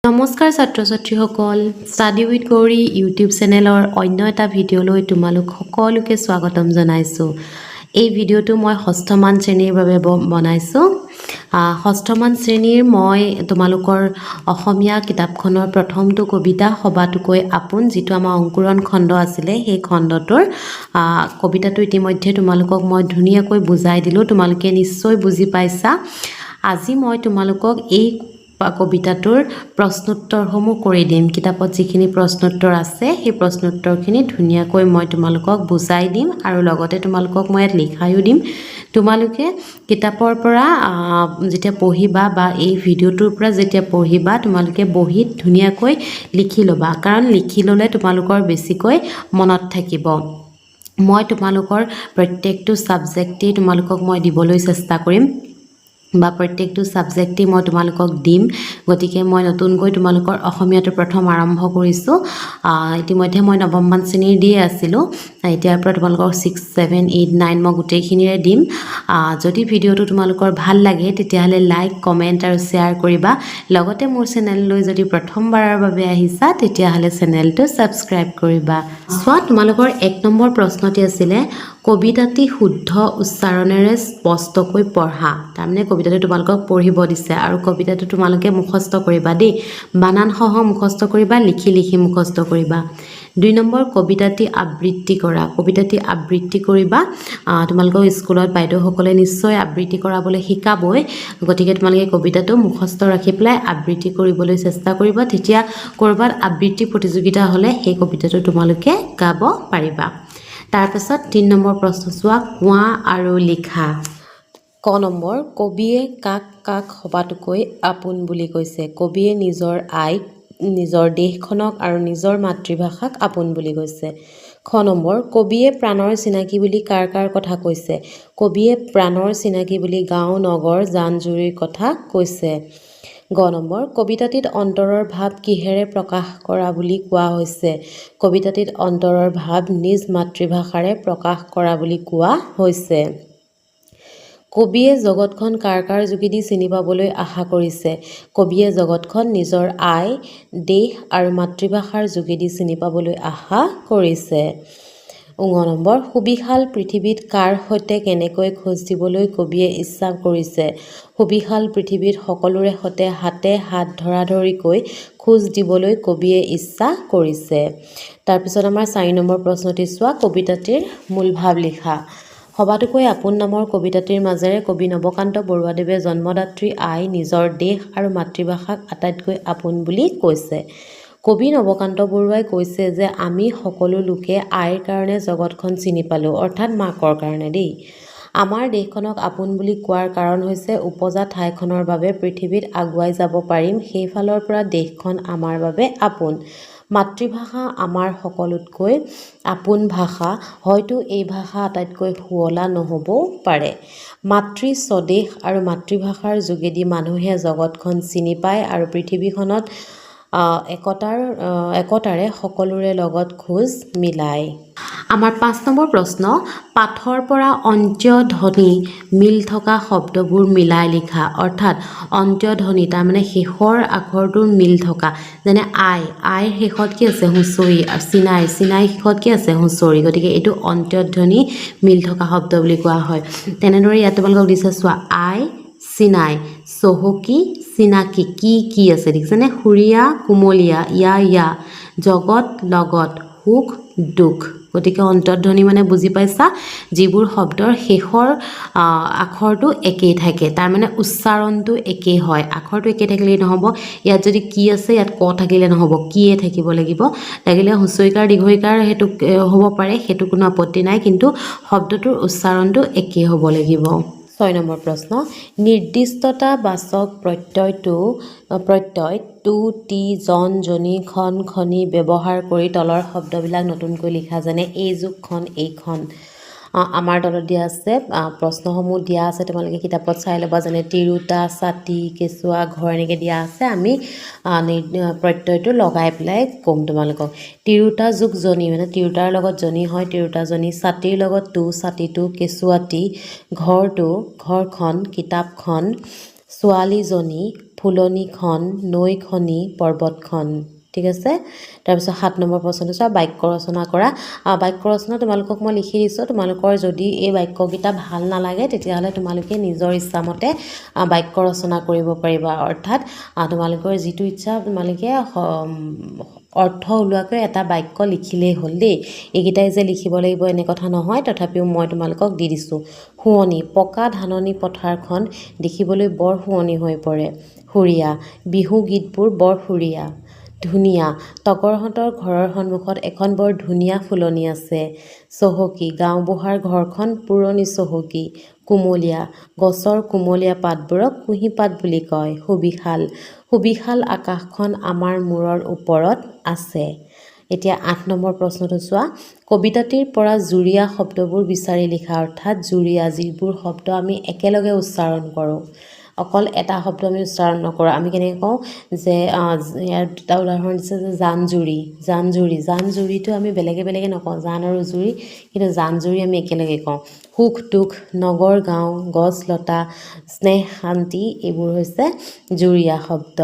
নমস্কাৰ ছাত্ৰ ছাত্ৰীসকল ষ্টাডি উইথ গৌৰী ইউটিউব চেনেলৰ অন্য এটা ভিডিঅ'লৈ তোমালোক সকলোকে স্বাগতম জনাইছোঁ। এই ভিডিঅ'টো মই ষষ্ঠমান শ্ৰেণীৰ বাবে বনাইছোঁ। ষষ্ঠমান শ্ৰেণীৰ মই তোমালোকৰ অসমীয়া কিতাপখনৰ প্ৰথমটো কবিতা সবাতোকৈ আপোন, যিটো আমাৰ অংকুৰণ খণ্ড আছিলে, সেই খণ্ডটোৰ কবিতাটো ইতিমধ্যে তোমালোকক মই ধুনীয়াকৈ বুজাই দিলোঁ। তোমালোকে নিশ্চয় বুজি পাইছা। আজি মই তোমালোকক এই কবিতাটোৰ প্ৰশ্নোত্তৰসমূহ কৰি দিম। কিতাপত যিখিনি প্ৰশ্নোত্তৰ আছে সেই প্ৰশ্নোত্তৰখিনি ধুনীয়াকৈ মই তোমালোকক বুজাই দিম আৰু লগতে তোমালোকক মই ইয়াত লিখায়ো দিম। তোমালোকে কিতাপৰ পৰা যেতিয়া পঢ়িবা বা এই ভিডিঅ'টোৰ পৰা যেতিয়া পঢ়িবা, তোমালোকে বহীত ধুনীয়াকৈ লিখি ল'বা, কাৰণ লিখি ল'লে তোমালোকৰ বেছিকৈ মনত থাকিব। মই তোমালোকৰ প্ৰত্যেকটো ছাবজেক্টেই তোমালোকক মই দিবলৈ চেষ্টা কৰিম বা প্ৰত্যেকটো ছাবজেক্টেই মই তোমালোকক দিম। গতিকে মই নতুনকৈ তোমালোকৰ অসমীয়াটো প্ৰথম আৰম্ভ কৰিছোঁ। ইতিমধ্যে মই নৱমমান শ্ৰেণীৰ দিয়ে আছিলোঁ। এতিয়াৰ পৰা তোমালোকৰ 6, 7, 8, 9 মই গোটেইখিনিৰে দিম। যদি ভিডিঅ'টো তোমালোকৰ ভাল লাগে তেতিয়াহ'লে লাইক, কমেণ্ট আৰু শ্বেয়াৰ কৰিবা। লগতে মোৰ চেনেললৈ যদি প্ৰথমবাৰৰ বাবে আহিছা তেতিয়াহ'লে চেনেলটো ছাবস্ক্ৰাইব কৰিবা। চোৱা, তোমালোকৰ 1 নম্বৰ প্ৰশ্নটি আছিলে কবিতাটি শুদ্ধ উচ্চাৰণেৰে স্পষ্টকৈ পঢ়া। তাৰমানে কবিতাটো তোমালোকক পঢ়িব দিছে আৰু কবিতাটো তোমালোকে মুখস্থ কৰিবা দেই। বানানসহ মুখস্থ কৰিবা, লিখি লিখি মুখস্থ কৰিবা। 2 নম্বৰ কবিতাটি আবৃত্তি কৰা। কবিতাটি আবৃত্তি কৰিবা। তোমালোকৰ স্কুলত বাইদেউসকলে নিশ্চয় আবৃত্তি কৰাবলৈ শিকাবই। গতিকে তোমালোকে কবিতাটো মুখস্থ ৰাখি পেলাই আবৃত্তি কৰিবলৈ চেষ্টা কৰিবা। তেতিয়া ক'ৰবাত আবৃত্তি প্ৰতিযোগিতা হ'লে সেই কবিতাটো তোমালোকে গাব পাৰিবা। তাৰপিছত 3 নম্বৰ প্ৰশ্ন চোৱা, কোৱা আৰু লিখা। ক নম্বৰ, কবিয়ে কাক কাক সবাতোকৈ আপোন বুলি কৈছে? কবিয়ে নিজৰ আইক, নিজৰ দেশখনক আৰু নিজৰ মাতৃভাষাক আপোন বুলি কৈছে। খ নম্বৰ, কবিয়ে প্ৰাণৰ চিনাকি বুলি কাৰ কাৰ কথা কৈছে? কবিয়ে প্ৰাণৰ চিনাকি বুলি গাঁও, নগৰ, জান-জুৰিৰ কথা কৈছে। গ নম্বৰ, কবিতাটিত অন্তৰৰ ভাৱ কিহেৰে প্ৰকাশ কৰা বুলি কোৱা হৈছে? কবিতাটিত অন্তৰৰ ভাৱ নিজ মাতৃভাষাৰে প্ৰকাশ কৰা বুলি কোৱা হৈছে। কবিয়ে জগতখন কাৰ কাৰ যোগেদি চিনি পাবলৈ আশা কৰিছে? কবিয়ে জগতখন নিজৰ আই, দেশ আৰু মাতৃভাষাৰ যোগেদি চিনি পাবলৈ আশা কৰিছে। ঙ নম্বৰ, সুবিশাল পৃথিৱীত কাৰ সৈতে কেনেকৈ খোজ দিবলৈ কবিয়ে ইচ্ছা কৰিছে? সুবিশাল পৃথিৱীত সকলোৰে সৈতে হাতে হাত ধৰাধৰিকৈ খোজ দিবলৈ কবিয়ে ইচ্ছা কৰিছে। তাৰপিছত আমাৰ 4 নম্বৰ প্ৰশ্নটি চোৱা, কবিতাটিৰ মূল ভাৱ লিখা। সবাতোকৈ আপোন নামৰ কবিতাটিৰ মাজেৰে কবি নৱকান্ত বৰুৱাদেৱে জন্মদাত্ৰী আই, নিজৰ দেশ আৰু মাতৃভাষাক আটাইতকৈ আপোন বুলি কৈছে। কবি নৱকান্ত বৰুৱাই কৈছে যে আমি সকলো লোকে আইৰ কাৰণে জগতখন চিনি পালোঁ, অৰ্থাৎ মাকৰ কাৰণে দেই। আমাৰ দেশখনক আপোন বুলি কোৱাৰ কাৰণ হৈছে উপজা ঠাইখনৰ বাবে পৃথিৱীত আগুৱাই যাব পাৰিম, সেইফালৰ পৰা দেশখন আমাৰ বাবে আপোন। মাতৃভাষা আমাৰ সকলোতকৈ আপোন ভাষা, হয়তো এই ভাষা আটাইতকৈ শুৱলা নহ'বও পাৰে। মাতৃ স্বদেশ আৰু মাতৃভাষাৰ যোগেদি মানুহে জগতখন চিনি পায় আৰু পৃথিৱীখনত একতাৰে সকলোৰে লগত খোজ মিলায়। আমাৰ 5 নম্বৰ প্ৰশ্ন, পাঠৰ পৰা অন্ত্যধ্বনি মিল থকা শব্দবোৰ মিলাই লিখা। অৰ্থাৎ অন্ত্যধ্বনি তাৰমানে শেষৰ আখৰটোৰ মিল থকা, যেনে আইৰ শেষত কি আছে? হুঁচৰি। আৰু চিনাইৰ শেষত কি আছে? হুঁচৰি। গতিকে এইটো অন্ত্যধ্বনি মিল থকা শব্দ বুলি কোৱা হয়। তেনেদৰে ইয়াত তোমালোকক দিছে চোৱা, আই, চিনাই, চহকী, চিনাকি, কি আছে দেখিছেনে? সুৰীয়া, কুমলীয়া, ইয়া, জগত, লগত, সুখ, দুখ। গতিকে অন্তৰ্ধ্বনি মানে বুজি পাইছা, যিবোৰ শব্দৰ শেষৰ আখৰটো একেই থাকে, তাৰমানে উচ্চাৰণটো একেই হয়। আখৰটো একেই থাকিলেই নহ'ব। ইয়াত যদি কি আছে, ইয়াত ক থাকিলে নহ'ব, কিয়ে থাকিব লাগিব। লাগিলে হুঁচৰিকাৰ দীৰ্ঘইকাৰ সেইটো হ'ব পাৰে, সেইটো কোনো আপত্তি নাই, কিন্তু শব্দটোৰ উচ্চাৰণটো একেই হ'ব লাগিব। 6 নম্বৰ প্ৰশ্ন, নিৰ্দিষ্টতা বাচক প্ৰত্যয় টু, টি, জন, জনী, খন, খনি ব্যৱহাৰ কৰি তলৰ শব্দবিলাক নতুনকৈ লিখা। যেনে এই যুগ খন, এইখন। আমাৰ তলত দিয়া আছে, প্ৰশ্নসমূহ দিয়া আছে, তোমালোকে কিতাপত চাই ল'বা। যেনে তিৰোতা, ছাতি, কেঁচুৱা, ঘৰ এনেকৈ দিয়া আছে। আমি প্ৰত্যয়টো লগাই পেলাই ক'ম তোমালোকক। তিৰোতা যোগ জনী মানে তিৰোতাৰ লগত জনী হয়, তিৰোতাজনী। ছাতিৰ লগত টু, ছাতিটো। কেঁচুৱাটি, ঘৰটো, ঘৰখন, কিতাপখন। ছোৱালীজনী, ফুলনিখন নৈখনি পৰ্বতখন ঠিক আছে তাৰপিছত 7 নম্বৰ প্ৰশ্নটো চোৱা বাক্য ৰচনা কৰা বাক্য ৰচনা তোমালোকক মই লিখি দিছোঁ তোমালোকৰ যদি এই বাক্যকেইটা ভাল নালাগে তেতিয়াহ'লে তোমালোকে নিজৰ ইচ্ছামতে বাক্য ৰচনা কৰিব পাৰিবা অৰ্থাৎ তোমালোকৰ যিটো ইচ্ছা তোমালোকে অৰ্থ ওলোৱাকৈ এটা বাক্য লিখিলেই হ'ল দেই এইকেইটাই যে লিখিব লাগিব এনে কথা নহয় তথাপিও মই তোমালোকক দি দিছোঁ শুৱনি পকা ধাননি পথাৰখন দেখিবলৈ বৰ শুৱনি হৈ পৰে সুৰীয়া বিহু গীতবোৰ বৰ সুৰীয়া ধুনীয়া তগৰহঁতৰ ঘৰৰ সন্মুখত এখন বৰ ধুনীয়া ফুলনি আছে চহকী গাঁওবুঢ়াৰ ঘৰখন পুৰণি চহকী কুমলীয়া গছৰ কুমলীয়া পাতবোৰক কুঁহিপাত বুলি কয় সুবিশাল আকাশখন আমাৰ মূৰৰ ওপৰত আছে এতিয়া 8 নম্বৰ প্ৰশ্নটো চোৱা কবিতাটিৰ পৰা জুৰীয়া শব্দবোৰ বিচাৰি লিখা অৰ্থাৎ জুৰীয়া যিবোৰ শব্দ আমি একেলগে উচ্চাৰণ কৰোঁ অকল এটা শব্দ আমি উচ্চাৰণ নকৰোঁ আমি কেনেকৈ কওঁ যে ইয়াৰ দুটা উদাহৰণ দিছে যে জান-জুৰিটো আমি বেলেগে নকওঁ জান আৰু জুৰি কিন্তু জান-জুৰি আমি একেলগে কওঁ সুখ দুখ নগৰ গাঁও গছ লতা স্নেহ শান্তি এইবোৰ হৈছে জুৰীয়া শব্দ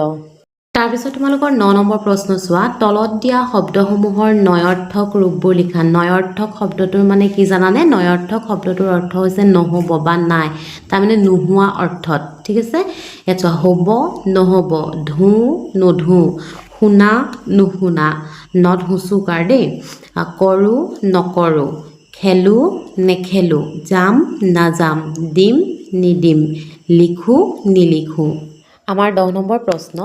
তাৰপিছত তোমালোকৰ 9 নম্বৰ প্ৰশ্ন চোৱা তলত দিয়া শব্দসমূহৰ নয়াৰ্থক ৰূপবোৰ লিখা নয়াৰ্থক শব্দটোৰ মানে কি জানানে নয়াৰ্থক শব্দটোৰ অৰ্থ হৈছে নহ'ব বা নাই তাৰমানে নোহোৱা অৰ্থত ঠিক আছে ইয়াত চোৱা হ'ব নহ'ব ধুঁ নধুঁ শুনা নুশুনা নট হুঁচুকাৰ দেই কৰোঁ নকৰোঁ খেলোঁ নেখেলোঁ যাম নাযাম দিম নিদিম লিখোঁ নিলিখোঁ আমাৰ 10 নম্বৰ প্ৰশ্ন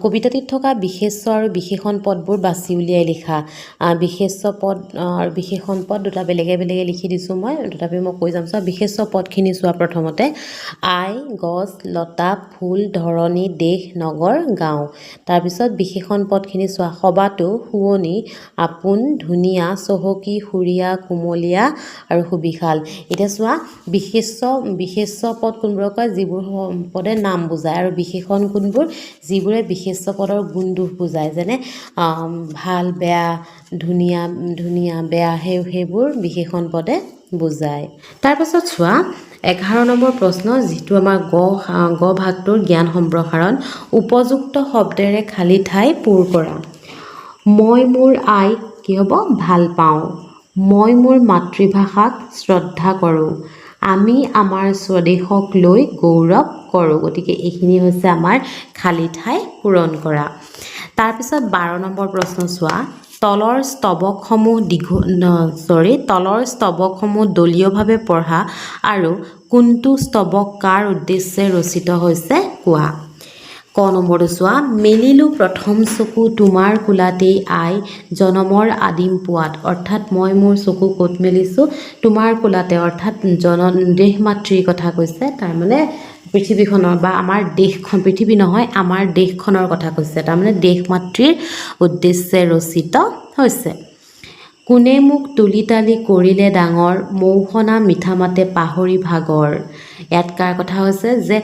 কবিতাটিত থকা বিশেষ্য আৰু বিশেষণ পদবোৰ বাছি উলিয়াই লিখা বিশেষ্য পদ আৰু বিশেষণ পদ দুটা বেলেগে লিখি দিছোঁ মই তথাপি মই কৈ যাম চোৱা বিশেষ্য পদখিনি চোৱা প্ৰথমতে আই গছ লতা ফুল ধৰণী দেশ নগৰ গাঁও তাৰপিছত বিশেষণ পদখিনি চোৱা সবাতো শুৱনি আপোন ধুনীয়া চহকী সুৰীয়া কুমলীয়া আৰু সুবিশাল এতিয়া চোৱা বিশেষ্য পদ কোনবোৰ কয় যিবোৰ পদে নাম বুজায় আৰু বিশেষণ কোনবোৰ যিবোৰে বিশেষ্য পদৰ গুণ দুখ বুজায় যেনে ভাল বেয়া ধুনীয়া বেয়া সেইবোৰ বিশেষণ পদে বুজায় তাৰপাছত চোৱা 11 নম্বৰ প্ৰশ্ন যিটো আমাৰ গ ভাগটোৰ জ্ঞান সম্প্ৰসাৰণ উপযুক্ত শব্দেৰে খালী ঠাই পূৰ কৰা মই মোৰ আইক কি হ'ব ভাল পাওঁ মই মোৰ মাতৃভাষাক শ্ৰদ্ধা কৰোঁ আমি আমাৰ স্বদেশক লৈ গৌৰৱ কৰোঁ গতিকে এইখিনি হৈছে আমাৰ খালী ঠাই পূৰণ কৰা তাৰপিছত 12 নম্বৰ প্ৰশ্ন চোৱা তলৰ স্তৱকসমূহ দলীয়ভাৱে পঢ়া আৰু কোনটো স্তৱক কাৰ উদ্দেশ্যে ৰচিত হৈছে কোৱা ক নম্বৰটো চোৱা মেলিলোঁ প্ৰথম চকু তোমাৰ কোলাতেই আই জনমৰ আদিম পোৱাত অৰ্থাৎ মই মোৰ চকু ক'ত মেলিছোঁ তোমাৰ কোলাতে অৰ্থাৎ দেশ মাতৃৰ কথা কৈছে তাৰমানে পৃথিৱীখনৰ বা আমাৰ দেশখন পৃথিৱী নহয় আমাৰ দেশখনৰ কথা কৈছে তাৰমানে দেশ মাতৃৰ উদ্দেশ্যে ৰচিত হৈছে কোনে মোক তুলি তালি কৰিলে ডাঙৰ মৌসনা মিঠা মাতে পাহৰি ভাগৰ ইয়াত কাৰ কথা হৈছে যে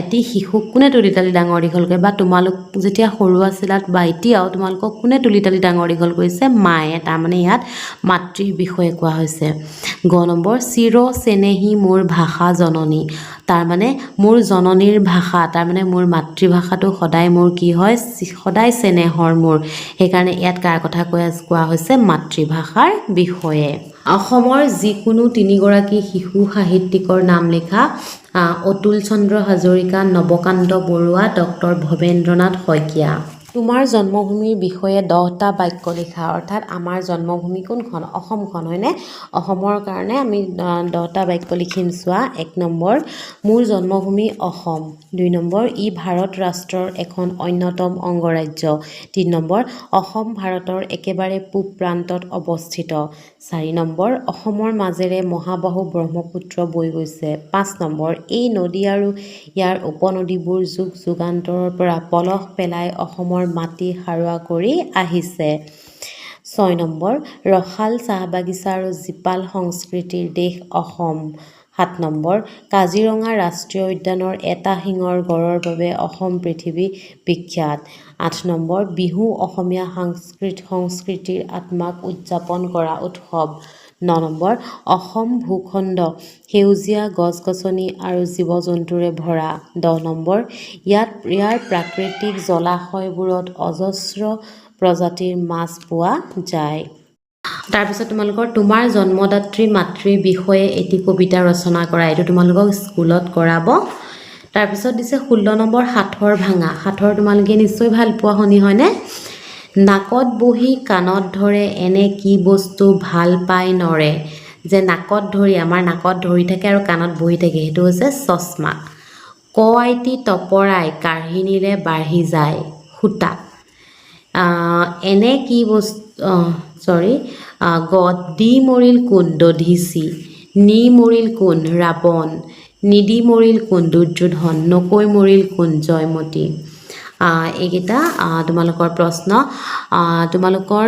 এটি শিশুক কোনে তুলি তালি ডাঙৰ দীঘল কৰে বা তোমালোক যেতিয়া সৰু আছিলা বা এতিয়াও তোমালোকক কোনে তুলি তালি ডাঙৰ দীঘল কৰিছে মায়ে তাৰমানে ইয়াত মাতৃৰ বিষয়ে কোৱা হৈছে গ নম্বৰ চিৰ চেনেহী মোৰ ভাষা জননী তাৰমানে মোৰ জননীৰ ভাষা তাৰমানে মোৰ মাতৃভাষাটো সদায় মোৰ কি হয় সদায় চেনেহৰ মোৰ সেইকাৰণে ইয়াত কাৰ কথা কোৱা হৈছে মাতৃভাষাৰ বিষয়ে অসমৰ যিকোনো 3 গৰাকী শিশু সাহিত্যিকৰ নাম লিখা অতুল চন্দ্ৰ হাজৰিকা নৱকান্ত বৰুৱা ডক্টৰ ভৱেন্দ্ৰনাথ শইকীয়া তোমাৰ জন্মভূমিৰ বিষয়ে 10টা বাক্য লিখা অৰ্থাৎ আমাৰ জন্মভূমি কোনখন অসমখন হয়নে অসমৰ কাৰণে আমি 10টা বাক্য লিখিম চোৱা 1 নম্বৰ মোৰ জন্মভূমি অসম 2 নম্বৰ ই ভাৰত ৰাষ্ট্ৰৰ এখন অন্যতম অংগৰাজ্য 3 নম্বৰ অসম ভাৰতৰ একেবাৰে পূব প্ৰান্তত অৱস্থিত 4 নম্বৰ অসমৰ মাজেৰে মহাবাহু ব্ৰহ্মপুত্ৰ বৈ গৈছে 5 নম্বৰ এই নদী আৰু ইয়াৰ উপনদীবোৰ যুগ যুগান্তৰৰ পৰা পলস পেলাই অসমৰ মাটি সাৰুৱা কৰি আহিছে 6 নম্বৰ ৰসাল চাহ বাগিচা আৰু জীপাল সংস্কৃতিৰ দেশ অসম 7 নম্বৰ কাজিৰঙা ৰাষ্ট্ৰীয় উদ্যানৰ এটা শিঙৰ গড়ৰ বাবে অসম পৃথিৱী বিখ্যাত 8 নম্বৰ বিহু অসমীয়া সংস্কৃতিৰ আত্মাক উদযাপন কৰা উৎসৱ 9 নম্বৰ অসম ভূখণ্ড সেউজীয়া গছ-গছনি আৰু জীৱ-জন্তুৰে ভৰা 10 নম্বৰ ইয়াৰ প্ৰাকৃতিক জলাশয়বোৰত অজস্ৰ প্ৰজাতিৰ মাছ পোৱা যায় তাৰপিছত তোমালোকৰ তোমাৰ জন্মদাত্ৰী মাতৃৰ বিষয়ে এটি কবিতা ৰচনা কৰা এইটো তোমালোকক স্কুলত কৰাব তাৰপিছত দিছে 16 নম্বৰ সাঁথৰ ভাঙা সাঁথৰ তোমালোকে নিশ্চয় ভাল পোৱা শুনি হয়নে নাকত বহি কাণত ধৰে এনে কি বস্তু ভাল পাই নৰে যে নাকত ধৰি আমাৰ নাকত ধৰি থাকে আৰু কাণত বহি থাকে সেইটো হৈছে চশমা ক আইটি তপৰাই কাঢ়িনিলে বাঢ়ি যায় সূতা এনে কি বস্তু গদ দি মৰিল কোন দধিচি নি মৰিল কোন ৰাৱণ নিদি মৰিল কোন দুৰ্যোধন নকৈ মৰিল কোন জয়মতী এইকেইটা তোমালোকৰ প্ৰশ্ন তোমালোকৰ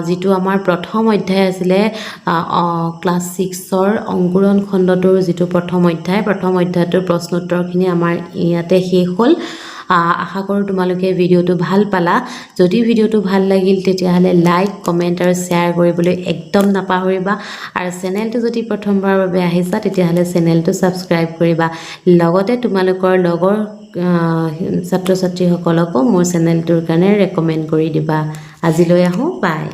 যিটো আমাৰ প্ৰথম অধ্যায় আছিলে ক্লাছ 6ৰ অংকুৰণ খণ্ডটোৰ যিটো প্ৰথম অধ্যায়টোৰ প্ৰশ্ন উত্তৰখিনি আমাৰ ইয়াতে শেষ হ'ল আশা কৰোঁ তোমালোকে ভিডিঅ'টো ভাল পালা যদি ভিডিঅ'টো ভাল লাগিল তেতিয়াহ'লে লাইক কমেণ্ট আৰু শ্বেয়াৰ কৰিবলৈ একদম নাপাহৰিবা আৰু চেনেলটো যদি প্ৰথমবাৰৰ বাবে আহিছা তেতিয়াহ'লে চেনেলটো ছাবস্ক্ৰাইব কৰিবা লগতে তোমালোকৰ লগৰ ছাত্ৰ ছাত্ৰীসকলকো মোৰ চেনেলটোৰ কাৰণে ৰেকমেণ্ড কৰি দিবা আজিলৈ আহোঁ বাই